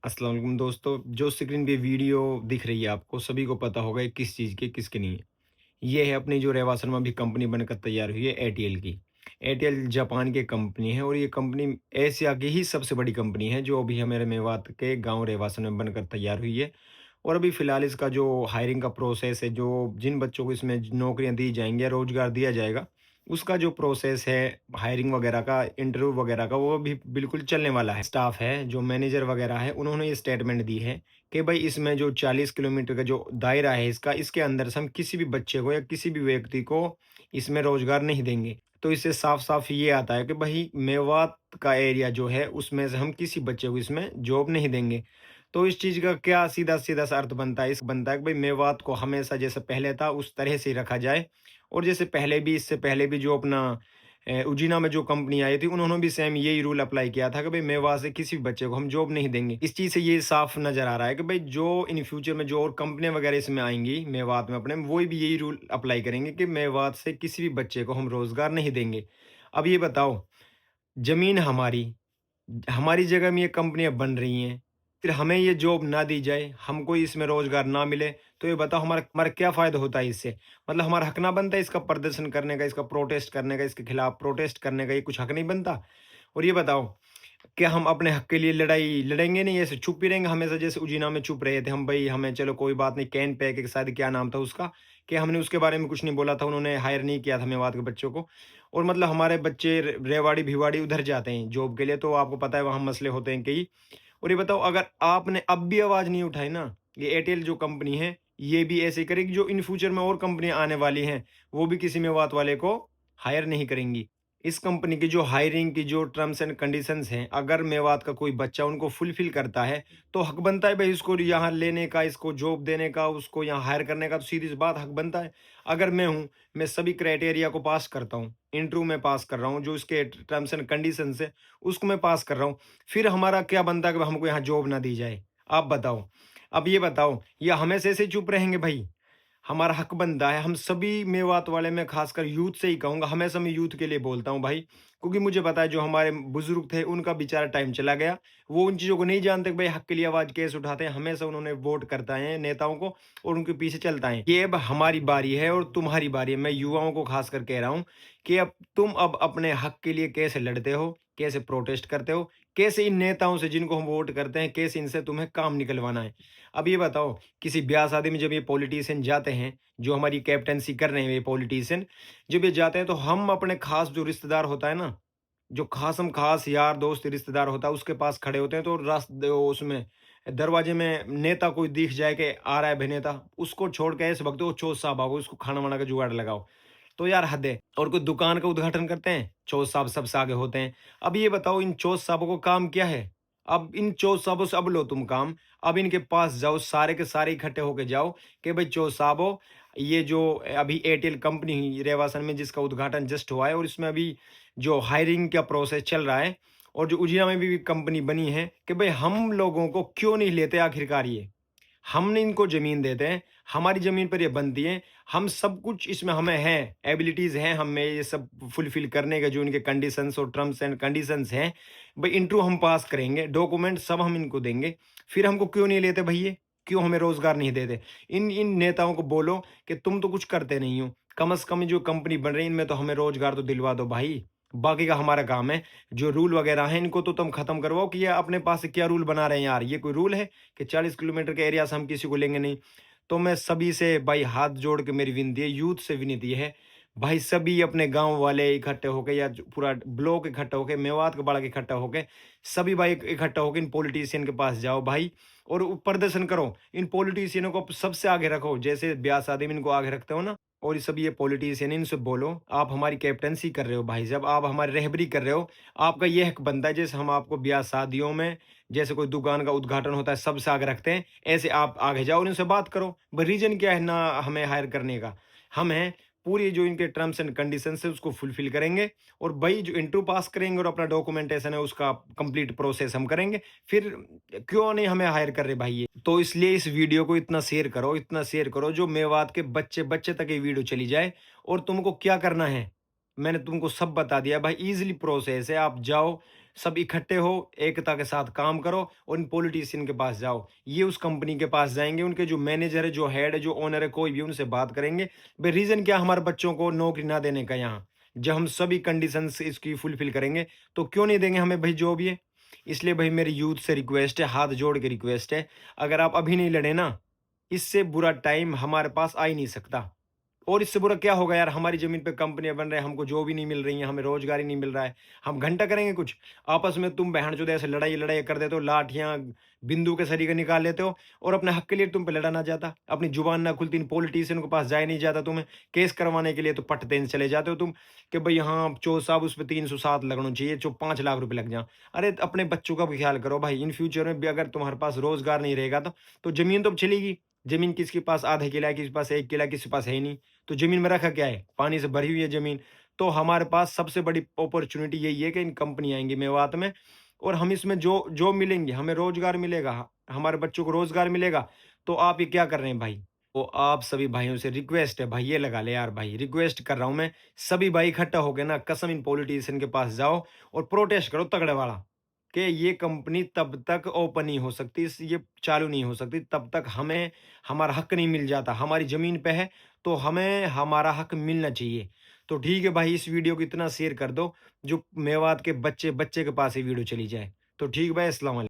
अस्सलाम वालेकुम दोस्तों। जो स्क्रीन पे वीडियो दिख रही है आपको सभी को पता होगा ये किस चीज़ की किसकी नहीं है। ये है अपनी जो रेवासन में अभी कंपनी बनकर तैयार हुई है एयरटेल की। एयरटेल जापान की कंपनी है और ये कंपनी एशिया की ही सबसे बड़ी कंपनी है जो अभी हमारे मेवात के गांव रेवासन में बनकर तैयार हुई है। और अभी फ़िलहाल इसका जो हायरिंग का प्रोसेस है, जो जिन बच्चों को इसमें नौकरियां दी जाएंगी या रोज़गार दिया जाएगा, उसका जो प्रोसेस है हायरिंग वगैरह का, इंटरव्यू वगैरह का, वो भी बिल्कुल चलने वाला है। स्टाफ है, जो मैनेजर वगैरह है, उन्होंने ये स्टेटमेंट दी है कि भाई इसमें जो 40 किलोमीटर का जो दायरा है इसका, इसके अंदर से हम किसी भी बच्चे को या किसी भी व्यक्ति को इसमें रोज़गार नहीं देंगे। तो इससे साफ-साफ ये आता है कि भई मेवात का एरिया जो है उसमें से हम किसी बच्चे को इसमें जॉब नहीं देंगे। तो इस चीज़ का क्या सीधा-सीधा सा अर्थ बनता है? इस बनता है कि भई मेवात को हमेशा जैसे पहले था उस तरह से ही रखा जाए। और जैसे पहले भी, इससे पहले भी जो अपना उजीना में जो कंपनी आई थी उन्होंने भी सेम यही रूल अप्लाई किया था कि भाई मेवात से किसी भी बच्चे को हम जॉब नहीं देंगे। इस चीज़ से ये साफ नज़र आ रहा है कि भाई जो इन फ्यूचर में जो और कंपनियाँ वगैरह इसमें आएँगी मेवात में अपने, वो भी यही रूल अप्लाई करेंगे कि मेवात से किसी भी बच्चे को हम रोज़गार नहीं देंगे। अब ये बताओ, ज़मीन हमारी, हमारी जगह में ये कंपनियाँ बन रही हैं, फिर हमें ये जॉब ना दी जाए, हमको इसमें रोज़गार ना मिले, तो ये बताओ हमारा हमारा क्या फ़ायदा होता है इससे? मतलब हमारा हक ना बनता है इसका प्रदर्शन करने का, इसका प्रोटेस्ट करने का, इसके खिलाफ प्रोटेस्ट करने का, ये कुछ हक नहीं बनता? और ये बताओ, क्या हम अपने हक के लिए लड़ाई लड़ेंगे नहीं, ऐसे चुप ही रहेंगे हमेशा जैसे उजीना में चुप रहे थे हम, भाई हमें चलो कोई बात नहीं, कैन पे के शायद क्या नाम था उसका, कि हमने उसके बारे में कुछ नहीं बोला था, उन्होंने हायर नहीं किया था मेवात के बच्चों को। और मतलब हमारे बच्चे रेवाड़ी भिवाड़ी उधर जाते हैं जॉब के लिए, तो आपको पता है वहाँ मसले होते हैं कई। और ये बताओ, अगर आपने अब भी आवाज़ नहीं उठाई ना, ये एयरटेल जो कंपनी है, ये भी ऐसे ही करेगी, जो इन फ्यूचर में और कंपनियाँ आने वाली हैं, वो भी किसी मेवात वाले को हायर नहीं करेंगी। इस कंपनी की जो हायरिंग की जो टर्म्स एंड कंडीशंस हैं, अगर मेवात का कोई बच्चा उनको फुलफ़िल करता है, तो हक बनता है भई इसको यहाँ लेने का, इसको जॉब देने का, उसको यहाँ हायर करने का, तो सीधी-सी बात हक बनता है। अगर मैं हूँ, मैं सभी क्राइटेरिया को पास करता हूँ, इंटरव्यू में पास कर रहा हूँ, जो इसके टर्म्स एंड कंडीशंस है, उसको मैं पास कर रहा हूँ, फिर हमारा क्या बनता है कि हमको यहाँ जॉब ना दी जाए? आप बताओ। अब ये बताओ, या हमेशा ऐसे ही चुप रहेंगे भई? हमारा हक बनता है, हम सभी मेवात वाले, मैं खासकर यूथ से ही कहूँगा, हमेशा मैं यूथ के लिए बोलता हूँ भाई, क्योंकि मुझे पता है जो हमारे बुजुर्ग थे उनका बेचारा टाइम चला गया, वो उन चीज़ों को नहीं जानते कि भाई हक के लिए आवाज़ कैसे उठाते हैं, हमेशा उन्होंने वोट करता है नेताओं को और उनके पीछे चलता है। ये अब हमारी बारी है और तुम्हारी बारी है, मैं युवाओं को खासकर कह रहा हूँ कि अब तुम अब अपने हक के लिए कैसे लड़ते हो, कैसे प्रोटेस्ट करते हो, कैसे इन नेताओं से जिनको हम वोट करते हैं, कैसे इनसे तुम्हें काम निकलवाना है। अब ये बताओ, किसी ब्याह शादी में जब ये पॉलिटिशियन जाते हैं, जो हमारी कैप्टेंसी कर रहे हैं ये पॉलिटिशियन, जब ये जाते हैं तो हम अपने खास जो रिश्तेदार होता है ना, जो खासम खास यार दोस्त रिश्तेदार होता है उसके पास खड़े होते हैं, तो उसमें दरवाजे में नेता कोई दिख जाए कि आ रहा है भाई नेता, उसको छोड़ के ऐसे भगते हो, चोर साहब आओ, उसको खाना वाना का जुगाड़ लगाओ। तो यार हद है। और कोई दुकान का उद्घाटन करते हैं, चोर साहब सबसे आगे होते हैं। अब ये बताओ, इन चोर साहबों को काम क्या है? अब इन चोर साहबों से अब लो तुम काम, अब इनके पास जाओ, सारे के सारे इकट्ठे होके जाओ कि भाई चोर साहबों, ये जो अभी एयरटेल कंपनी रेवासन में जिसका उद्घाटन जस्ट हुआ है और इसमें अभी जो हायरिंग का प्रोसेस चल रहा है, और जो उजिया में भी कंपनी बनी है, कि भाई हम लोगों को क्यों नहीं लेते आखिरकार ये? हमने इनको ज़मीन देते हैं, हमारी ज़मीन पर ये बनती हैं, हम सब कुछ इसमें हमें है, एबिलिटीज़ हैं हमें ये सब फुलफ़िल करने के, जो इनके कंडीशंस और टर्म्स एंड कंडीशंस हैं, भई इंटरव्यू हम पास करेंगे, डॉक्यूमेंट सब हम इनको देंगे, फिर हमको क्यों नहीं लेते भई ये? क्यों हमें रोज़गार नहीं देते? इन इन नेताओं को बोलो कि तुम तो कुछ करते नहीं हो, कम से कम जो कंपनी बन रही है इनमें तो हमें रोज़गार तो दिलवा दो भाई, बाकी का हमारा काम है। जो रूल वगैरह हैं इनको तो तुम ख़त्म करवाओ, कि ये अपने पास से क्या रूल बना रहे हैं यार, ये कोई रूल है? कि 40 किलोमीटर के एरिया से हम किसी को लेंगे नहीं। तो मैं सभी से भाई हाथ जोड़ के मेरी विनती है, यूथ से विनती है, भाई सभी अपने गाँव वाले इकट्ठे होके या जो पूरा ब्लॉक इकट्ठा होके, मेवात का बालक इकट्ठा होके, सभी भाई इकट्ठा होके इन पॉलिटिशियन के पास जाओ भाई, और प्रदर्शन करो। इन पॉलिटिशियनों को सबसे आगे रखो, जैसे ब्याह-शादी में इनको आगे रखते हो ना, और ये सब ये पॉलिटिशियन इनसे बोलो, आप हमारी कैप्टेंसी कर रहे हो भाई साहब, आप हमारी रहबरी कर रहे हो, आपका ये हक बनता है जैसे हम आपको ब्याह-शादियों में, जैसे कोई दुकान का उद्घाटन होता है सबसे आगे रखते हैं, ऐसे आप आगे जाओ और इनसे बात करो। ब रीज़न क्या है ना हमें हायर करने का? हम हैं, पूरी जो इनके टर्म्स एंड कंडीशंस है उसको फुलफ़िल करेंगे, और भई जो इंटरव्यू पास करेंगे और अपना डॉक्यूमेंटेशन है उसका कंप्लीट प्रोसेस हम करेंगे, फिर क्यों नहीं हमें हायर कर रहे भाई ये? तो इसलिए इस वीडियो को इतना शेयर करो जो मेवात के बच्चे-बच्चे तक ये वीडियो चली जाए। और तुमको क्या करना है, मैंने तुमको सब बता दिया भाई, ईज़िली प्रोसेस है, आप जाओ, सब इकट्ठे हो, एकता के साथ काम करो और इन पॉलिटिशियन के पास जाओ। ये उस कंपनी के पास जाएँगे, उनके जो मैनेजर है, जो हेड है, जो ओनर है, कोई भी उनसे बात करेंगे। भई रीज़न क्या है हमारे बच्चों को नौकरी ना देने का यहाँ? जब हम सभी कंडीशंस इसकी फुलफ़िल करेंगे, तो क्यों नहीं देंगे हमें भई जॉब ये? इसलिए भई मेरी यूथ से रिक्वेस्ट है, हाथ जोड़ के रिक्वेस्ट है, अगर आप अभी नहीं लड़े ना, इससे बुरा टाइम हमारे पास आ ही नहीं सकता। और इससे बुरा क्या होगा यार, हमारी ज़मीन पे कंपनियाँ बन रही हैं, हमको जॉब ही नहीं मिल रही हैं, हमें रोज़गार ही नहीं मिल रहा है। हम घंटा करेंगे कुछ? आपस में तुम बहनचोद ऐसे लड़ाई-लड़ाई कर देते हो, लाठियाँ, बंदूक के सरीके निकाल लेते हो और अपने हक के लिए तुम पे लड़ा ना जाता। अपनी ज़ुबान ना खुलती, इन पॉलिटिशियन के पास जाया नहीं जाता तुम्हें। केस करवाने के लिए तो पट देने चले जाते हो तुम कि भई हाँ, चो साहब उस पे 307 लगना चाहिए, जो 5 लाख रुपए लग जाएँ। अरे! अपने बच्चों का भी ख्याल करो भाई, इन फ्यूचर में भी अगर तुम्हारे पास रोज़गार नहीं रहेगा तो ज़मीन तो अब चलेगी। ज़मीन किसके पास आधा किला है, किसी के पास 1 किला है, किसी के पास है ही नहीं। तो ज़मीन में रखा क्या है? पानी से भरी हुई है ज़मीन। तो हमारे पास सबसे बड़ी अपॉर्च्युनिटी यही है कि इन कंपनी आएँगी मेवात में और हम इसमें जो जॉब मिलेंगी, हमें रोज़गार मिलेगा, हमारे बच्चों को रोज़गार मिलेगा, तो आप ये क्या कर रहे हैं भाई? तो आप सभी भाइयों से रिक्वेस्ट है भाई, ये लगा ले यार भाई, रिक्वेस्ट कर रहा हूँ मैं, सभी भाई इकट्ठा होके ना कसम इन पॉलिटिशियन के पास जाओ और प्रोटेस्ट करो तगड़े वाला, कि ये कंपनी तब तक ओपन नहीं हो सकती, ये चालू नहीं हो सकती, तब तक हमें हमारा हक नहीं मिल जाता। हमारी ज़मीन पे है, तो हमें हमारा हक मिलना चाहिए। तो ठीक है भाई, इस वीडियो को इतना शेयर कर दो, जो मेवात के बच्चे-बच्चे के पास ये वीडियो चली जाए। तो ठीक भाई, अस्सलाम वालेकुम।